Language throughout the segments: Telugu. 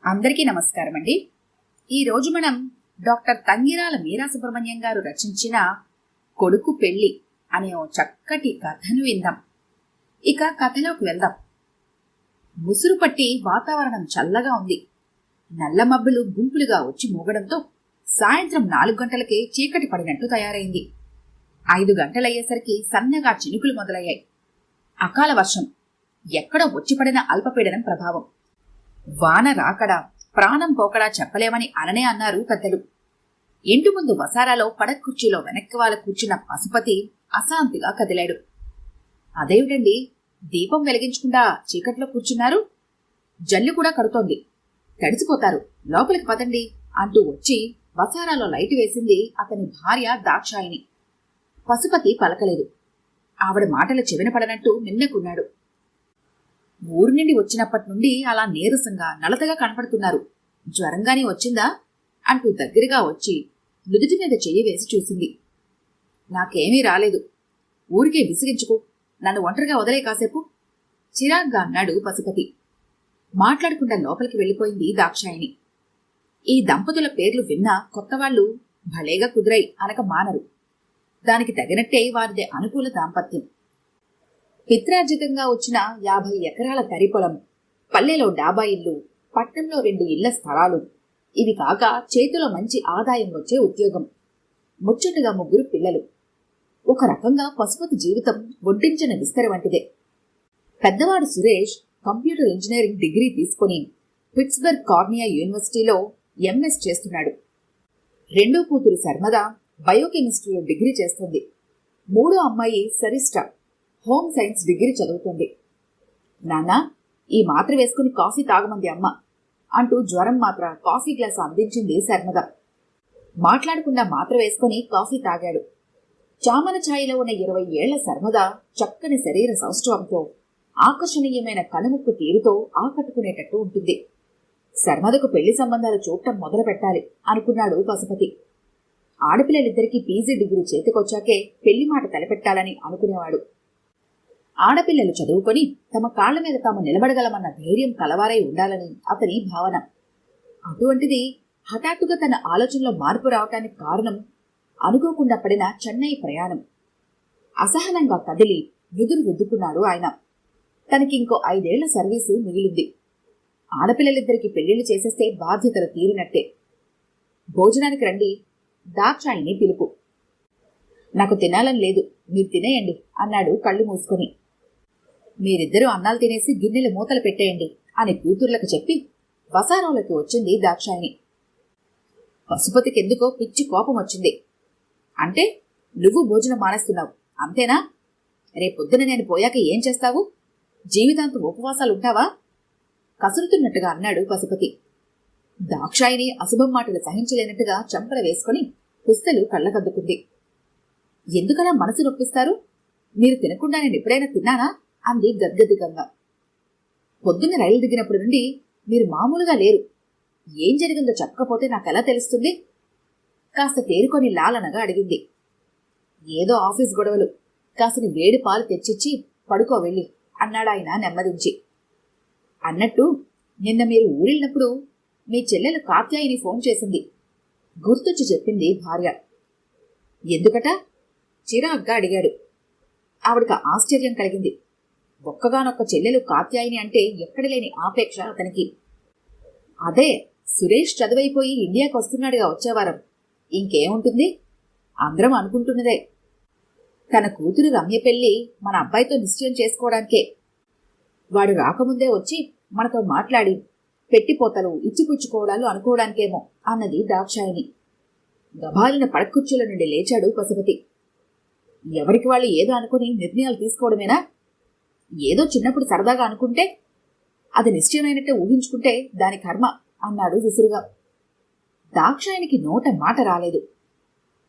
అందరికీ నమస్కారం అండి. ఈరోజు మనం డాక్టర్ తంగిరాల మీరా సుబ్రహ్మణ్యం గారు రచించిన కొడుకు పెళ్లి అనే ఓ చక్కటి కథను విందాం. ఇక కథలోకి వెళ్దాం. ముసురు పట్టి వాతావరణం చల్లగా ఉంది. నల్ల మబ్బులు గుంపులుగా వచ్చి మూగడంతో సాయంత్రం 4 గంటలకే చీకటి పడినట్టు తయారైంది. 5 గంటలయ్యేసరికి సన్నగా చినుకులు మొదలయ్యాయి. అకాల వర్షం, ఎక్కడో వచ్చిపడిన అల్పపీడనం ప్రభావం. వాన రాకడా ప్రాణం పోకడా చెప్పలేమని అననే అన్నారు పెద్దలు. ఇంటి ముందు వసారాలో పడక్కుర్చీలో వెనక్కి వాళ్ళ కూర్చున్న పశుపతి అశాంతిగా కదిలాడు. అదేమిటండి, దీపం వెలిగించకుండా చీకట్లో కూర్చున్నారు? జల్లు కూడా కడుతోంది, తడిసిపోతారు, లోపలికి పదండి అంటూ వచ్చి వసారాలో లైటు వేసింది అతని భార్య దాక్షాయిని. పశుపతి పలకలేదు. ఆవిడ మాటలు చెవిన పడనట్టు మిన్నకున్నాడు. ఊరు నుండి వచ్చినప్పటి నుండి అలా నీరసంగా నలతగా కనపడుతున్నారు, జ్వరంగానే వచ్చిందా అంటూ దగ్గరగా వచ్చి నుదుటి మీద చెయ్యి వేసి చూసింది. నాకేమీ రాలేదు, ఊరికే విసిగించుకో, నన్ను ఒంటరిగా వదిలే కాసేపు చిరాగ్గా అన్నాడు పశుపతి. మాట్లాడకుండా లోపలికి వెళ్ళిపోయింది దాక్షాయిని. ఈ దంపతుల పేర్లు విన్నా కొత్తవాళ్లు భలేగా కుదిరై అనక మానరు. దానికి తగినట్టే వారిదే అనుకూల దాంపత్యం. పిత్రార్జితంగా వచ్చిన 50 ఎకరాల తరి పొలం, పల్లెలో డాబా ఇల్లు, పట్నంలో 2 ఇళ్ల స్థలాలు, ఇవి కాక చేతిలో మంచి ఆదాయం వచ్చే ఉద్యోగం, ముచ్చటగా 3 పిల్లలు. ఒక రకంగా పశుపతి జీవితం వడ్డించిన విస్తర వంటిదే. పెద్దవాడు సురేష్ కంప్యూటర్ ఇంజనీరింగ్ డిగ్రీ తీసుకుని పిట్స్బర్గ్ కార్నియా యూనివర్సిటీలో ఎంఎస్ చేస్తున్నాడు. రెండో కూతురు శర్మద బయోకెమిస్ట్రీలో డిగ్రీ చేస్తుంది. మూడో అమ్మాయి సరిష్ట హోమ్ సైన్స్ డిగ్రీ చదువుతుంది. నాన్నా, ఈ మాత్ర వేసుకుని కాఫీ తాగమంది అమ్మ అంటూ జ్వరం మాత్ర కాఫీ గ్లాసు అందించింది శర్మద. మాట్లాడకుండా మాత్ర వేసుకుని కాఫీ తాగాడు. చామన ఛాయలో ఉన్న 20 ఏళ్ల శర్మద చక్కని శరీర సౌష్ఠవంతో ఆకర్షణీయమైన కనుముక్కు తీరుతో ఆకట్టుకునేటట్టు ఉంటుంది. శర్మదకు పెళ్లి సంబంధాలు చూడటం మొదలు పెట్టాలి అనుకున్నాడు పశుపతి. ఆడపిల్లలిద్దరికీ పీజీ డిగ్రీ చేతికొచ్చాకే పెళ్లి మాట తలపెట్టాలని అనుకునేవాడు. ఆడపిల్లలు చదువుకొని తమ కాళ్ల మీద తాము నిలబడగలమన్న ధైర్యం కలవారై ఉండాలని అతని భావన. అటువంటిది హఠాత్తుగా తన ఆలోచనలో మార్పు రావటానికి కారణం అనుకోకుండా పడిన చెన్నై ప్రయాణం. అసహనంగా కదిలి ఎదురు రుద్దుకున్నాడు ఆయన. తనకింకో 5 ఏళ్ల సర్వీసు మిగిలింది. ఆడపిల్లలిద్దరికి పెళ్లిళ్లు చేసేస్తే బాధ్యతలు తీరినట్టే. భోజనానికి రండి, దాక్షాయిని పిలుపు. నాకు తినాలని లేదు, మీరు తినేయండి అన్నాడు కళ్ళు మూసుకొని. మీరిద్దరూ అన్నాలు తినేసి గిన్నెలు మూతలు పెట్టేయండి అని కూతుర్లకు చెప్పి వసారంలోకి వచ్చింది దాక్షాయిని. పశుపతికెందుకో పిచ్చి కోపం వచ్చింది. అంటే నువ్వు భోజనం మానేస్తున్నావు అంతేనా? రేపొద్దున నేను పోయాక ఏం చేస్తావు? జీవితాంతం ఉపవాసాలుంటావా? కసురుతున్నట్టుగా అన్నాడు పశుపతి. దాక్షాయిని అశుభం మాటలు సహించలేనట్టుగా చంపల వేసుకుని పుస్తలు కళ్ళకద్దుకుంది. ఎందుకలా మనసు నొప్పిస్తారు? మీరు తినకుండా నేను ఎప్పుడైనా తిన్నానా అంది గద్గదికంగా. పొద్దున్న రైలు దిగినప్పుడు నుండి మీరు మామూలుగా లేరు. ఏం జరిగిందో చెప్పకపోతే నాకెలా తెలుస్తుంది? కాస్త తేరుకొని లాలనగా అడిగింది. ఏదో ఆఫీస్ గొడవలు, కాసిన వేడి పాలు తెచ్చిచ్చి పడుకో వెళ్ళి అన్నాడాయన నెమ్మదించి. అన్నట్టు నిన్న మీరు ఊరెళ్ళినప్పుడు మీ చెల్లెలు కాత్యాయిని ఫోన్ చేసింది, గుర్తొచ్చి చెప్పింది భార్య. ఎందుకట? చిరాగ్గా అడిగాడు. ఆవిడకు ఆశ్చర్యం కలిగింది. ఒక్కగానొక్క చెల్లెలు కాత్యాయిని అంటే ఎక్కడలేని ఆపేక్ష అతనికి. అదే, సురేష్ చదువైపోయి ఇండియాకు వస్తున్నాడుగా వచ్చేవారం. ఇంకేముంటుంది, అందరం అనుకుంటున్నదే. తన కూతురు రమ్య పెళ్లి మన అబ్బాయితో నిశ్చయం చేసుకోవడానికే. వాడు రాకముందే వచ్చి మనతో మాట్లాడి పెట్టిపోతలు ఇచ్చిపుచ్చుకోవడాలు అనుకోవడానికేమో అన్నది దాక్షాయిని. గబాలిన పడకుర్చీల నుండి లేచాడు పశుపతి. ఎవరికి వాళ్ళు ఏదో అనుకుని నిర్ణయాలు తీసుకోవడమేనా? ఏదో చిన్నప్పుడు సరదాగా అనుకుంటే, అది నిశ్చయమైనట్టే ఊహించుకుంటే దాని కర్మ అన్నాడు విసురుగా. దాక్షాయినికి నోట మాట రాలేదు.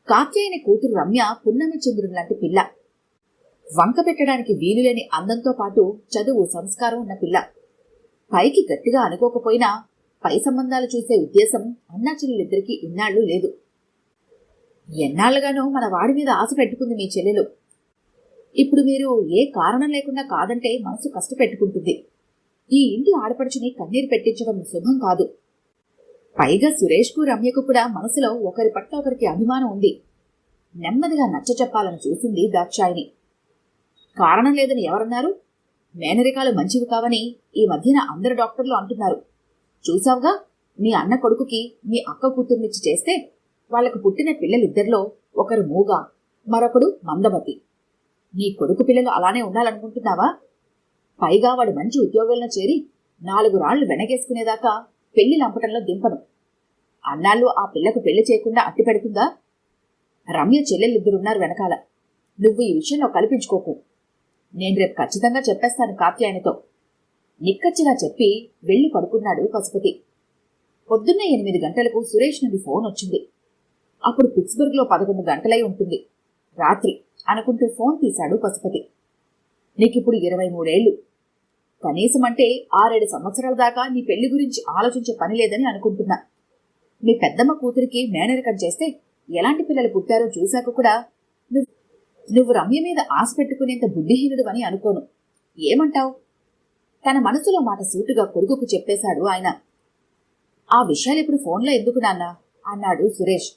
కాత్యాయని కూతురు రమ్య పున్నమి చంద్రుని లాంటి పిల్ల. వంక పెట్టడానికి వీలులేని అందంతో పాటు చదువు సంస్కారం ఉన్న పిల్ల. పైకి గట్టిగా అనుకోకపోయినా పై సంబంధాలు చూసే ఉద్దేశం అన్నాచెల్లెలిద్దరికీ ఇన్నాళ్లు లేదు. ఎన్నాళ్లుగానో మన వాడి మీద ఆశ పెట్టుకుంది మీ చెల్లెలు. ఇప్పుడు మీరు ఏ కారణం లేకుండా కాదంటే మనసు కష్టపెట్టుకుంటుంది. ఈ ఇంటి ఆడపడుచుని కన్నీరు పెట్టించడం శుభం కాదు పైగా సురేష్కు రమ్యకు కూడా మనసులో ఒకరి పట్ల ఒకరికి అభిమానం ఉంది. నెమ్మదిగా నచ్చచెప్పాలని చూసింది దాక్షాయిని. కారణం లేదని ఎవరన్నారు? మేనరికాలు మంచివి కావని ఈ మధ్యన అందరు డాక్టర్లు అంటున్నారు. చూసావుగా, మీ అన్న కొడుకుకి మీ అక్క కూతుర్నిచ్చి చేస్తే వాళ్లకు పుట్టిన పిల్లలిద్దరిలో ఒకరు మూగా, మరొకడు మందమతి. నీ కొడుకు పిల్లలు అలానే ఉండాలనుకుంటున్నావా? పైగా వాడు మంచి ఉద్యోగంలో చేరి 4 రాళ్లు వెనకేసుకునేదాకా పెళ్లి లంపటంలో దింపను. అన్నాళ్ళు ఆ పిల్లకు పెళ్లి చేయకుండా అట్టి పెడుతుందా? రమ్య చెల్లెళ్ళిద్దరున్నారు వెనకాల. నువ్వు ఈ విషయంలో కల్పించుకోకు. నేను రేపు ఖచ్చితంగా చెప్పేస్తాను కాత్యాయనితో. నిక్కచ్చిగా చెప్పి వెళ్లి పడుకున్నాడు పశుపతి. పొద్దున్నే 8 గంటలకు సురేష్ నుండి ఫోన్ వచ్చింది. అప్పుడు పిట్స్బర్గ్లో 11 గంటలై ఉంటుంది. రాత్రి అనుకుంటూ ఫోన్ తీశాడు పశుపతి. నీకిప్పుడు 23 ఏళ్లు. కనీసం అంటే 6-7 సంవత్సరాల దాకా నీ పెళ్లి గురించి ఆలోచించే పని లేదని అనుకుంటున్నా. మీ పెద్దమ్మ కూతురికి మేనరికం చేస్తే ఎలాంటి పిల్లలు పుట్టారో చూశాక కూడా నువ్వు రమ్య మీద ఆశ పెట్టుకునేంత బుద్ధిహీనుడు అని అనుకోను. ఏమంటావు? తన మనసులో మాట సూటుగా కొడుకుకు చెప్పేశాడు ఆయన. ఆ విషయాలు ఇప్పుడు ఫోన్లో ఎందుకు నాన్నా అన్నాడు సురేష్.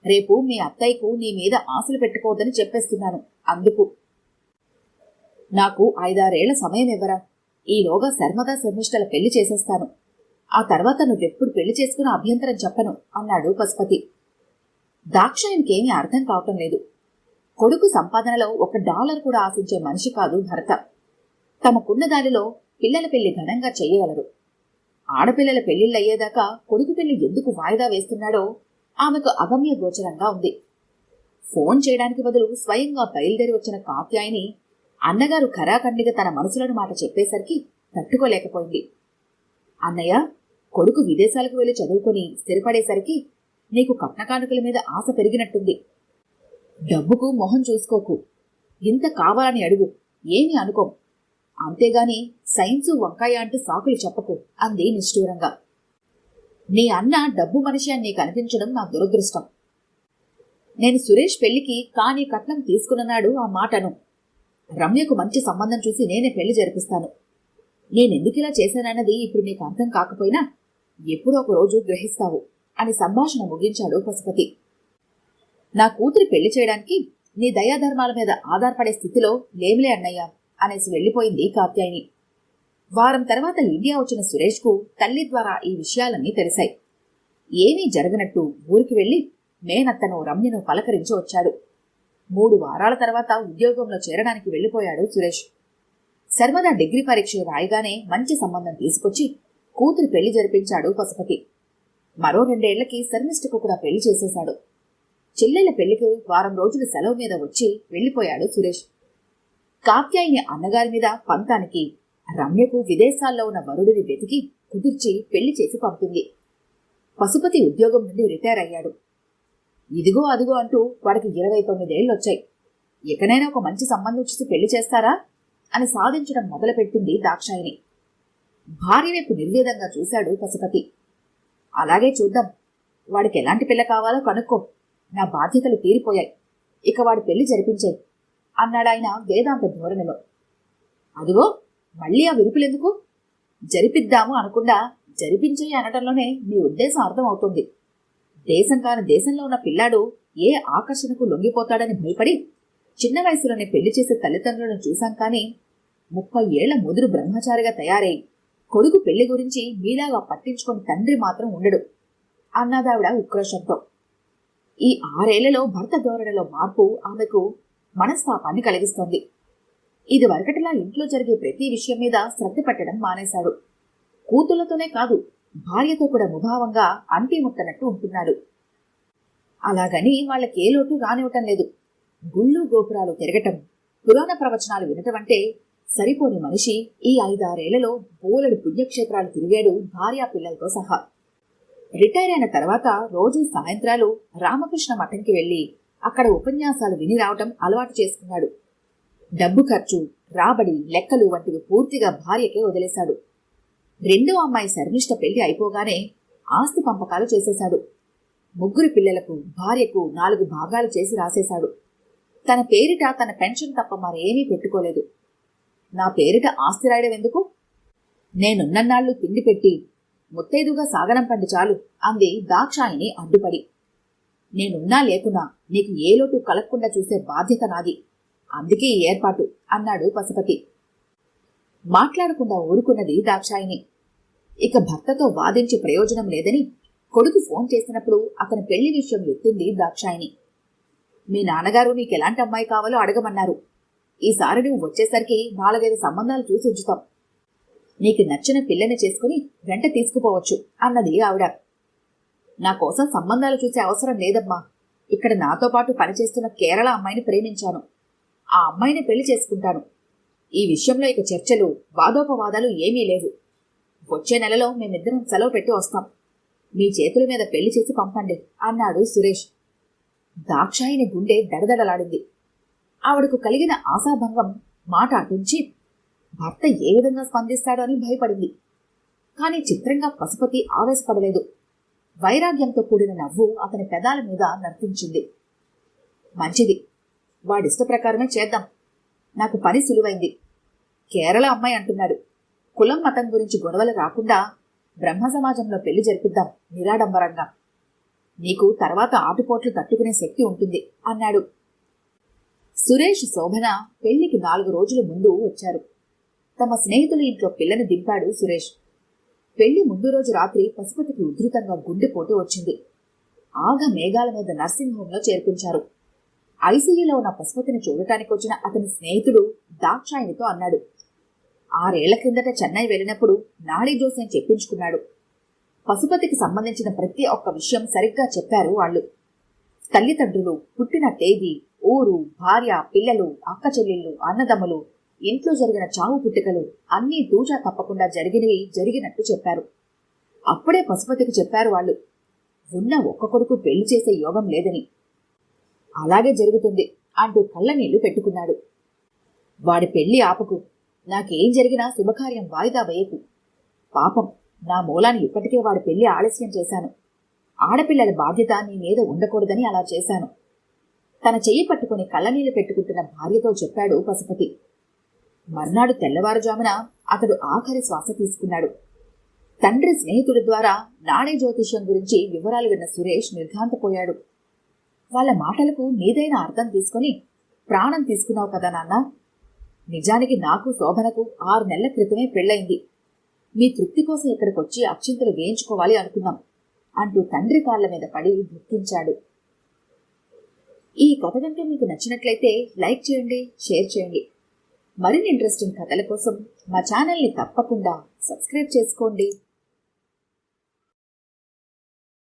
రేపు మీ అత్తయ్యకు నీ మీద ఆశలు పెట్టుకోవద్దని చెప్పేస్తున్నాను. అందుకు నాకు 5-6 ఏళ్ల సమయం ఇవ్వరా? ఈలోగా శర్మదా శర్మిష్టల పెళ్లి చేసేస్తాను. ఆ తర్వాత నువ్వెప్పుడు పెళ్లి చేసుకున్న అభ్యంతరం చెప్పను అన్నాడు పశుపతి. దాక్షాయనికేమీ అర్థం కావటం లేదు. కొడుకు సంపాదనలో $1 కూడా ఆశించే మనిషి కాదు భర్త. తమకున్న దానిలో పిల్లల పెళ్లి ఘనంగా చెయ్యగలరు. ఆడపిల్లల పెళ్లిళ్ళయ్యేదాకా కొడుకు పెళ్లి ఎందుకు వాయిదా వేస్తున్నాడో ఆమెకు అగమ్య గోచరంగా ఉంది. ఫోన్ చేయడానికి బదులు స్వయంగా బయలుదేరి వచ్చిన కాత్యాయిని అన్నగారు ఖరాఖండిగా తన మనసులోని మాట చెప్పేసరికి తట్టుకోలేకపోయింది. అన్నయ్య, కొడుకు విదేశాలకు వెళ్లి చదువుకొని స్థిరపడేసరికి నీకు కట్నకానుకల మీద ఆశ పెరిగినట్టుంది. డబ్బుకు మొహం చూసుకోకు. ఇంత కావాలని అడుగు, ఏమీ అనుకోం. అంతేగాని సైన్సు వంకాయ అంటూ సాకులు చెప్పకు అంది నిష్ఠూరంగా. నీ అన్న డబ్బు మనిషి అని నీకు అనిపించడం నా దురదృష్టం. నేను సురేష్ పెళ్లికి కానీ కట్నం తీసుకున్నాడు ఆ మాటను. రమ్యకు మంచి సంబంధం చూసి నేనే పెళ్లి జరిపిస్తాను. నేనెందుకిలా చేశానన్నది ఇప్పుడు నీకు అర్థం కాకపోయినా ఎప్పుడో ఒక రోజు గ్రహిస్తావు అని సంభాషణ ముగించాడు పశుపతి. నా కూతురి పెళ్లి చేయడానికి నీ దయాధర్మాల మీద ఆధారపడే స్థితిలో లేమిలే అన్నయ్య అనేసి వెళ్లిపోయింది కాత్యాయిని. వారం తర్వాత ఇండియా వచ్చిన సురేష్కు తల్లి ద్వారా ఈ విషయాలన్నీ తెలిసాయి. ఏమీ జరగనట్టు ఊరికి వెళ్లి మేనత్తను రమ్యను పలకరించి వచ్చాడు. 3 వారాల తర్వాత ఉద్యోగంలో చేరడానికి వెళ్లిపోయాడు సురేష్. శర్మదా డిగ్రీ పరీక్ష రాయగానే మంచి సంబంధం తీసుకొచ్చి కూతురి పెళ్లి జరిపించాడు పశుపతి. మరో 2 ఏళ్లకి శర్మిష్టకు కూడా పెళ్లి చేసేశాడు. చెల్లెళ్ల పెళ్లికి వారం రోజులు సెలవు మీద వచ్చి వెళ్లిపోయాడు సురేష్. కాత్యాయిని అన్నగారి మీద పంతానికి రమ్యకు విదేశాల్లో ఉన్న వరుడిని వెతికి కుదిర్చి పెళ్లి చేసి పంపింది. పశుపతి ఉద్యోగం నుండి రిటైర్ అయ్యాడు. ఇదిగో అదిగో అంటూ వాడికి 29 ఏళ్లొచ్చాయి. ఎక్కడైనా ఒక మంచి సంబంధం చూసి పెళ్లి చేస్తారా అని సాధించడం మొదలుపెట్టింది దాక్షాయిని. భార్య వైపు నిర్వేదంగా చూశాడు పశుపతి. అలాగే చూద్దాం. వాడికి ఎలాంటి పిల్ల కావాలో కనుక్కో. నా బాధ్యతలు తీరిపోయాయి. ఇక వాడి పెళ్లి జరిపించాయి అన్నాడాయన వేదాంత ధోరణిలో. అదిగో మళ్ళీ ఆ విరుపులెందుకు? జరిపిద్దాము అనకుండా జరిపించేయి అనటంలోనే మీ ఉద్దేశం అర్థమవుతుంది. దేశం కాని దేశంలో ఉన్న పిల్లాడు ఏ ఆకర్షణకు లొంగిపోతాడని భయపడి చిన్న వయసులోనే పెళ్లి చేసే తల్లిదండ్రులను చూశాం కానీ 30 ఏళ్ల ముదురు బ్రహ్మచారిగా తయారై కొడుకు పెళ్లి గురించి మీలాగా పట్టించుకొని తండ్రి మాత్రం ఉండడు అన్నదావిడ ఉక్రోషంతో. ఈ 6 ఏళ్లలో భర్త ధోరణిలో మార్పు ఆమెకు మనస్తాపాన్ని కలిగిస్తోంది. ఇది వరకటిలా ఇంట్లో జరిగే ప్రతి విషయం మీద శ్రద్ధ పెట్టడం మానేశాడు. కూతుళ్లతోనే కాదు, భార్యతో కూడా ముభావంగా అంటి ముట్టనట్టు ఉంటున్నాడు. అలాగని వాళ్ళకే లోటు రానివ్వటం లేదు. గుళ్ళు గోపురాలు తిరగటం, పురాణ ప్రవచనాలు వినటం అంటే సరిపోని మనిషి ఈ 5-6 ఏళ్లలో బోలెడు పుణ్యక్షేత్రాలు తిరిగాడు భార్యా పిల్లలతో సహా. రిటైర్ అయిన తర్వాత రోజు సాయంత్రాలు రామకృష్ణ మఠంకి వెళ్లి అక్కడ ఉపన్యాసాలు విని రావటం అలవాటు చేసుకున్నాడు. డబ్బు ఖర్చు, రాబడి, లెక్కలు వంటివి పూర్తిగా భార్యకే వదిలేశాడు. 2వ అమ్మాయి శర్మిష్ట పెళ్లి అయిపోగానే ఆస్తి పంపకాలు చేసేశాడు. 3 పిల్లలకు, భార్యకు 4 భాగాలు చేసి రాసేశాడు. తన పేరిట తన పెన్షన్ తప్ప మరేమీ పెట్టుకోలేదు. నా పేరిట ఆస్తి రాయడం ఎందుకు? నేనున్నన్నాళ్లు తిండి పెట్టి ముత్తైదుగా సాగనంపండి చాలు అంది దాక్షాయిని అడ్డుపడి. నేనున్నా లేకున్నా నీకు ఏ లోటు కలగకుండా చూసే బాధ్యత నాది, అందుకే ఈ ఏర్పాటు అన్నాడు పశుపతి. మాట్లాడకుండా ఊరుకున్నది దాక్షాయిని. ఇక భర్తతో వాదించే ప్రయోజనం లేదని కొడుకు ఫోన్ చేసినప్పుడు అతని పెళ్లి విషయం ఎత్తింది దాక్షాయిని. మీ నాన్నగారు నీకెలాంటి అమ్మాయి కావాలో అడగమన్నారు. ఈసారి నువ్వు వచ్చేసరికి 4-5 సంబంధాలు చూసి ఉంచుతాం. నీకు నచ్చిన పిల్లని చేసుకుని వెంట తీసుకుపోవచ్చు అన్నది ఆవిడ. నా కోసం సంబంధాలు చూసే అవసరం లేదమ్మా. ఇక్కడ నాతో పాటు పనిచేస్తున్న కేరళ అమ్మాయిని ప్రేమించాను. ఆ అమ్మాయిని పెళ్లి చేసుకుంటాను. ఈ విషయంలో ఇక చర్చలు, వాదోపవాదాలు ఏమీ లేవు. వచ్చే నెలలో మేమిద్దరం సెలవు పెట్టి వస్తాం. మీ చేతుల మీద పెళ్లి చేసి పంపండి అన్నాడు సురేష్. దాక్షాయిని గుండె దడదడలాడింది. ఆవిడకు కలిగిన ఆశాభంగం మాట అటుంచి భర్త ఏ విధంగా స్పందిస్తాడో అని భయపడింది. కాని చిత్రంగా పశుపతి ఆవేశపడలేదు. వైరాగ్యంతో కూడిన నవ్వు అతని పెదాల మీద నర్తించింది. మంచిది, వాడిష్ట ప్రకారమే చేద్దాం. నాకు పని సులువైంది. కేరళ అమ్మాయి అంటున్నాడు. కులం మతం గురించి గొడవలు రాకుండా బ్రహ్మ సమాజంలో పెళ్లి జరిపిద్దాం నిరాడంబరంగా. నీకు తర్వాత ఆటుపోట్లు తట్టుకునే శక్తి ఉంటుంది అన్నాడు. సురేష్, శోభన పెళ్లికి 4 రోజుల ముందు వచ్చారు. తమ స్నేహితుల ఇంట్లో పిల్లని దింపాడు సురేష్. పెళ్లి ముందు రోజు రాత్రి పశుపతికి ఉధృతంగా గుండెపోటు వచ్చింది. ఆగ మేఘాల మీద నర్సింగ్ హోంలో చేర్పించారు. ఐసీయూలో ఉన్న పశుపతిని చూడటానికి వచ్చిన అతని స్నేహితుడు దాక్షాయినితో అన్నాడు. 6 ఏళ్ల కిందట చెన్నై వెళ్ళినప్పుడు నాడీ జోస్యం చెప్పించుకున్నాడు. పశుపతికి సంబంధించిన ప్రతి ఒక్క విషయం సరిగ్గా చెప్పారు వాళ్ళు. తల్లిదండ్రులు, పుట్టిన తేదీ, ఊరు, భార్య, పిల్లలు, అక్క చెల్లెళ్ళు, అన్నదమ్ములు, ఇంట్లో జరిగిన చావు పుట్టుకలు అన్నీ దూచా తప్పకుండా జరిగినవి జరిగినట్టు చెప్పారు. అప్పుడే పశుపతికి చెప్పారు వాళ్ళు, ఉన్న ఒక్క కొడుకు పెళ్లి చేసే యోగం లేదని. అలాగే జరుగుతుంది అంటూ కళ్ళనీళ్లు పెట్టుకున్నాడు. వాడి పెళ్లి ఆపకు, నాకేం జరిగినా శుభకార్యం వాయిదా వేయకు. పాపం, నా మూలాన్ని ఇప్పటికే వాడి పెళ్లి ఆలస్యం చేశాను. ఆడపిల్లల బాధ్యత నీ మీద ఉండకూడదని అలా చేశాను. తన చెయ్యి పట్టుకుని కళ్ళనీళ్లు పెట్టుకుంటున్న భార్యతో చెప్పాడు పశుపతి. మర్నాడు తెల్లవారుజామున అతడు ఆఖరి శ్వాస తీసుకున్నాడు. తండ్రి స్నేహితుడి ద్వారా నాణ్య జ్యోతిష్యం గురించి వివరాలు విన్న సురేష్ నిర్ఘాంతపోయాడు. వాళ్ళ మాటలకు నీదైన అర్థం తీసుకుని ప్రాణం తీసుకున్నావు కదా నాన్న. నిజానికి నాకు, శోభనకు 6 నెలల క్రితమే పెళ్లయింది. మీ తృప్తి కోసం ఇక్కడికొచ్చి అక్షింతలు వేయించుకోవాలి అనుకున్నాం అంటూ తండ్రి కాళ్ల మీద పడి దుఃఖించాడు. ఈ కథ కనుక మీకు నచ్చినట్లయితే లైక్ చేయండి, షేర్ చేయండి. మరిన్ని ఇంట్రెస్టింగ్ కథల కోసం మా ఛానల్ని తప్పకుండా సబ్స్క్రైబ్ చేసుకోండి.